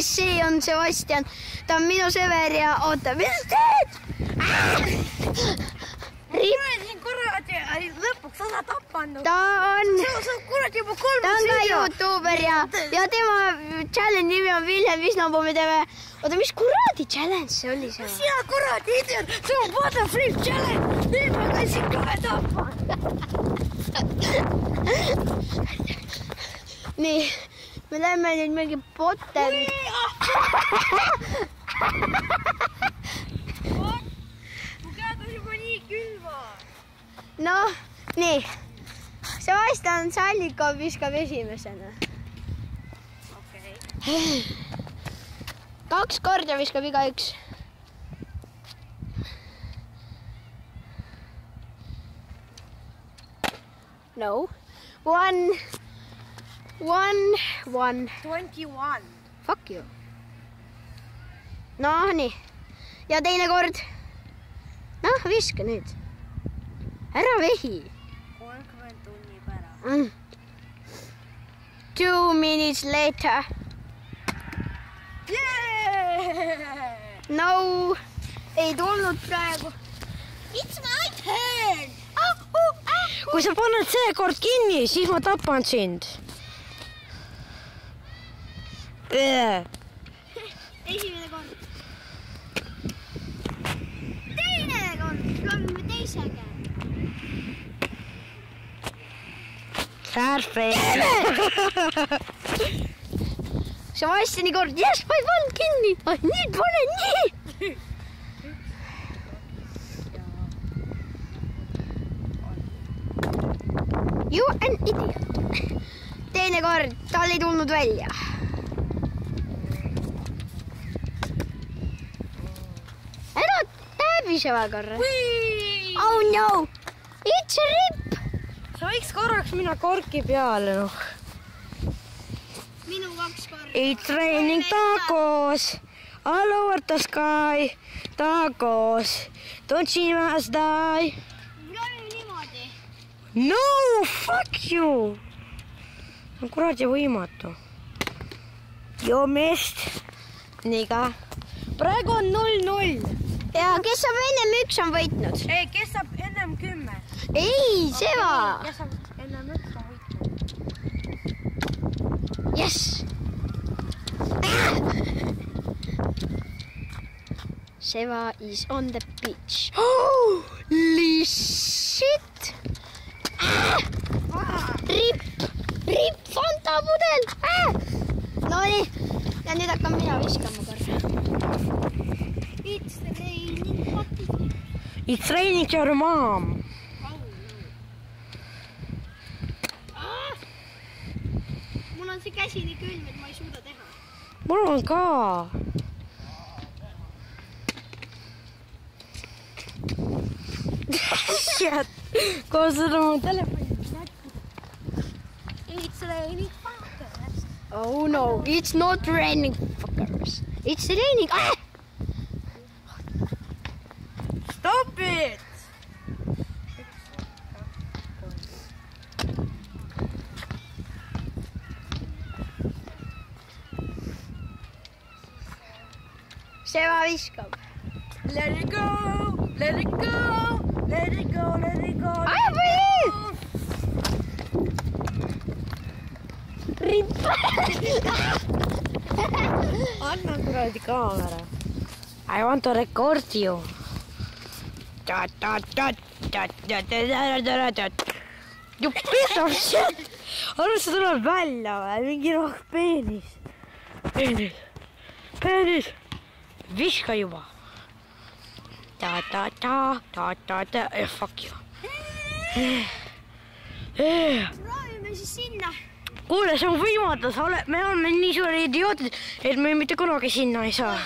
see on Sebastian. Ta on minu sõber ja oota, mis teed? Siin kuradi, lõpuks osa tapanud. Ta on kuradi juba 3 ta on ka YouTuber ja tema challenge nimi on Vilhelm Visnapuu, me teeme... Oota, mis kuradi challenge see oli see? Sina kuradi idiot, see on butterflip challenge. Nüüd ma käisin kohe tapanud. Nii, me lähme nüüd mingi boteri. Mu käed on juba nii külma. Noh, nii. Sebastian Sallikov viskab esimesena. Okei. 2 korda viskab igaüks. No. 1. 21. Fuck you. No nii. Ja teine kord. Noh, viska nüüd. Ära vehi. 30 tunni pärast. 2 minutes later. Yeah! No. Ei tulnud praegu. It's my turn! Kui sa paned see kord kinni, siis ma tapan sind. Esimene kord. Teine kord. Loomime teise käe. Perfect. Sebastiani kord. Yes, ma ei pannud kinni. Nüüd panen nii. You an idiot. Teine kord. Tal ei tulnud välja. Ära täbise väga. Oh no. It's a rip. Sa võiks korraks minna korki peale, noh. Minu 2 korda. It's raining tacos. All over the sky. Tacos. Don't you must die. Proovime niimoodi. No, fuck you. On kuradi võimatu. Joo mist. Nii ka. Praegu on 0-0. Ja kes saab ennem 1 on võitnud? Ei, kes saab ennem 10? Ei, Seva. Kes saab ennem 1 on võitnud? Yes. Seva is on the beach. Holy shit. Rip. Rip Fanta pudel. No nii. Ja nüüd hakkan mina viskama korra. It's raining puppy. It's raining your mom. Mul on see käsi nii külm, et ma ei suuda teha. Mul on ka. Koos seda mu telefoni. It's raining fuckers. Oh no, it's not raining, fuckers. It's raining. Stop it! Seva viskab. Let it go! Let it go! Let it go! Let it go! Anna kuradi kaamera. I want to record you. You piece of shit! Arvad, see tuleb välja või? Mingi peenis. Peenis. Peenis. Viska juba. Fuck you. Proovime siis sinna. Kuule, see on võimatu. Me oleme nii suuri idiootid, et me mitte kunagi sinna ei saa.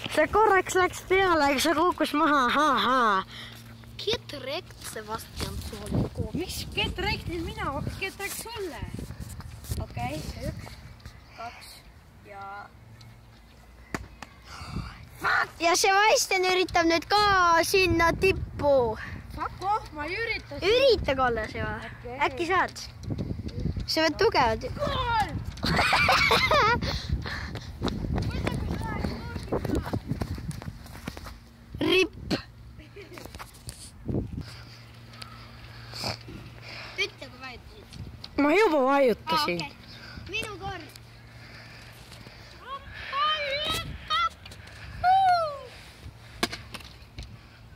See korraks läks peale, aga see kukkus maha. Get rekt, Sebastian Soolko. Miks get rektis mina, get rekt sulle? Okei, 1, 2 ja... Ja Sebastian üritab nüüd ka sinna tippu. Fuck off, ma ei ürita. Ürita, Kalle, Seva. Okay. Äkki saad? sa pead tugevad. Ripp. Ütle, kui vajutasid. Ma juba vajutasin. Minu kord.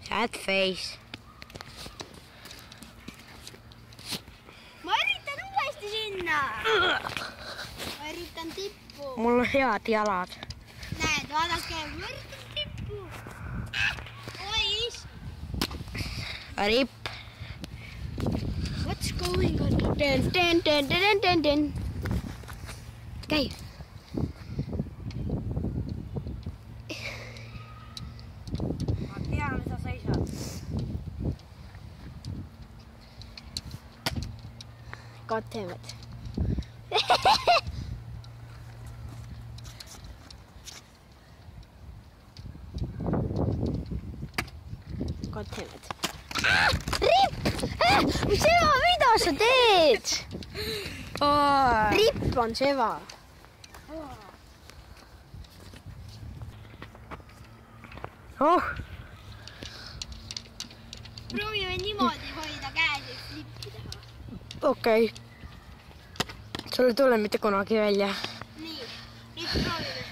Sad face. Ma üritan uuesti sinna. Ma üritan tippu. Mul on head jalad. Näed, vaadake, ma üritan tippu. Oi, Ripp. what's going on? Käi. Ma tean, sa seisad. God damn it. God damn it. Ripp! Seva, mida sa teed? Ripp on Seva. Oh, Proovime niimoodi hoida käes, et flippi teha. okei. Sul ei tule mitte kunagi välja. Nii, nüüd proovime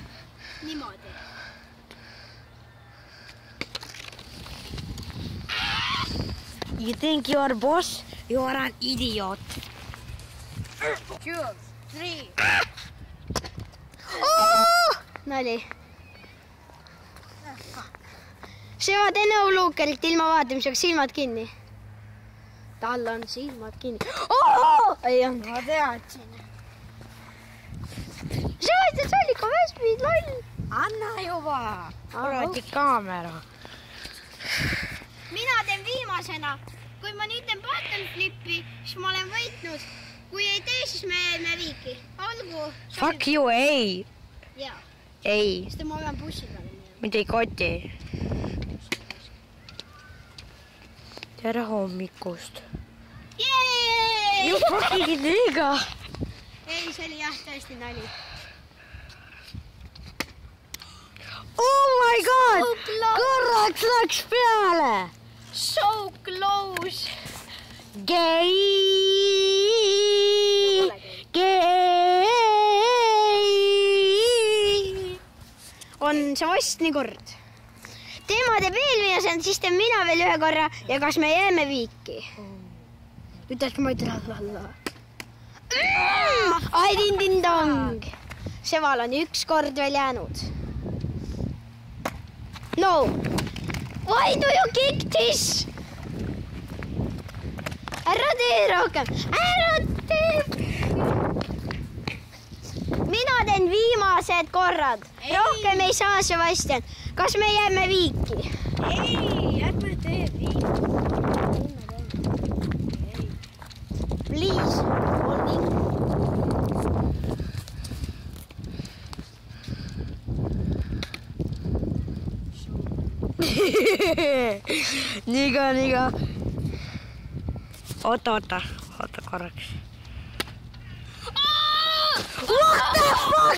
niimoodi. You think you are boss? You are an idiot. 2, 3. Nali. Seva, tee nõuluukerit ilma vaatamiseks, silmad kinni. Tal on silmad kinni. Ei olnud. Ma teadsin. Seva, see oli ikka väsmid, loll. Anna juba. Kuradi kaamera. Mina teen viimasena. Kui ma nüüd teen bottom flippi, siis ma olen võitnud. Kui ei tee, siis me jääme viiki. Olgu. Fuck you, ei. Jaa, Ei, sest ma pean bussi peale minema. mind ei koti. Tere hommikust. Jeeeeey! You fucking nigga. Ei, see oli jah tõesti nali. Oh my god! So close. Korraks läks peale! So close! Gay! Gay! On see vastni kord. Tema teeb veel viimasena, siis teen mina veel ühe korra ja kas me jääme viiki? Ütles ma ei trallalla. Ai din-din-dong! Seval on üks kord veel jäänud. No! Why do you kick this? Ära tee rohkem! Ära tee! Mina teen viimased korrad. Rohkem ei saa, Sebastian. Kas me jääme viiki? Ei, ärme tee viiki. Please, holding. Niga. Oota korraks. What the fuck?